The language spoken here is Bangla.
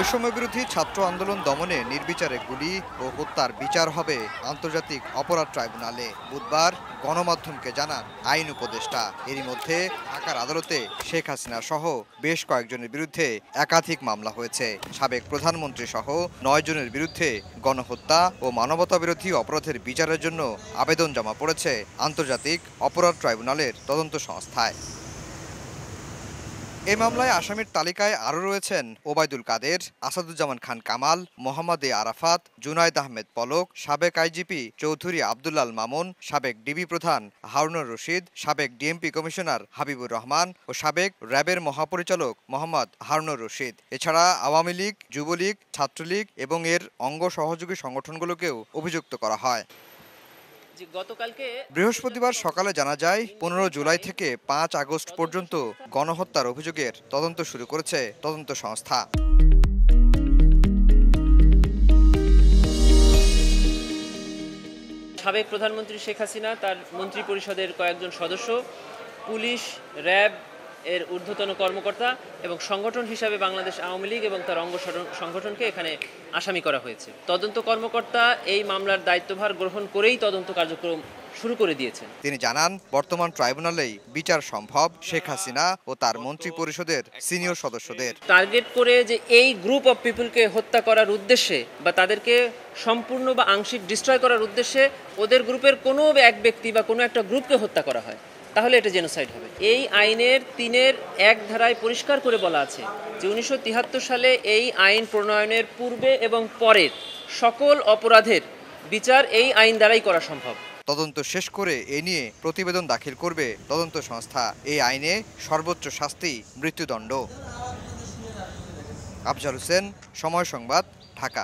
বৈষম্যবিরোধী ছাত্র আন্দোলন দমনে নির্বিচারে গুলি ও হত্যার বিচার হবে আন্তর্জাতিক অপরাধ ট্রাইব্যুনালে। বুধবার গণমাধ্যমকে জানান আইন উপদেষ্টা। এরই মধ্যে ঢাকার আদালতে শেখ হাসিনা সহ বেশ কয়েকজনের বিরুদ্ধে একাধিক মামলা হয়েছে। সাবেক প্রধানমন্ত্রী সহ ৯ জনের বিরুদ্ধে গণহত্যা ও মানবতাবিরোধী অপরাধের বিচারের জন্য আবেদন জমা পড়েছে আন্তর্জাতিক অপরাধ ট্রাইব্যুনালের তদন্ত সংস্থায়। এই মামলায় আসামির তালিকায় আরও রয়েছেন ওবায়দুল কাদের, আসাদুজ্জামান খান কামাল, মোহাম্মদ এ আরাফাত, জুনায়েদ আহমেদ পলক, সাবেক আইজিপি চৌধুরী আব্দুল্লাল মামুন, সাবেক ডিবি প্রধান হারুনুর রশিদ, সাবেক ডিএমপি কমিশনার হাবিবুর রহমান ও সাবেক র্যাবের মহাপরিচালক মোহাম্মদ হারুনুর রশিদ। এছাড়া আওয়ামী লীগ, যুবলীগ, ছাত্রলীগ এবং এর অঙ্গ সহযোগী সংগঠনগুলোকেও অভিযুক্ত করা হয়। বৃহস্পতিবার সকালে জানা যায় ১৫ জুলাই থেকে ৫ আগস্ট পর্যন্ত গণহত্যার অভিযোগের তদন্ত শুরু করেছে তদন্ত সংস্থা। সাবেক প্রধানমন্ত্রী শেখ হাসিনা, তার মন্ত্রী পরিষদের কয়েকজন সদস্য, পুলিশ, র্যাব এর ঊর্ধ্বতন কর্মকর্তা এবং সংগঠন হিসাবে বাংলাদেশ আওয়ামী লীগ এবং তার অঙ্গ সংগঠনকে এখানে আসামি করা হয়েছে। তদন্ত কর্মকর্তা এই মামলার দায়িত্বভার গ্রহণ করেই তদন্ত কার্যক্রম শুরু করে দিয়েছেন। তিনি জানান, বর্তমান ট্রাইব্যুনালেই বিচার সম্ভব শেখ হাসিনা ও তার মন্ত্রী পরিষদের সিনিয়র সদস্যদের। টার্গেট করে যে এই গ্রুপ অফ পিপলকে হত্যা করার উদ্দেশ্যে বা তাদেরকে সম্পূর্ণ বা আংশিক ডিস্ট্রয় করার উদ্দেশ্যে ওদের গ্রুপের কোনো এক ব্যক্তি বা কোনো একটা গ্রুপকে হত্যা করা হয়, তাহলে এটা জেনোসাইড হবে। এই আইনের ৩-এর ১ ধারায় পরিষ্কার করে বলা আছে যে ১৯৭৩ সালে এই আইন প্রণয়নের পূর্বে এবং পরের সকল অপরাধের বিচার এই আইন দ্বারাই করা সম্ভব। তদন্ত শেষ করে এ নিয়ে প্রতিবেদন দাখিল করবে তদন্ত সংস্থা। এই আইনে সর্বোচ্চ শাস্তি মৃত্যুদণ্ড। আফজাল হোসেন, সময় সংবাদ, ঢাকা।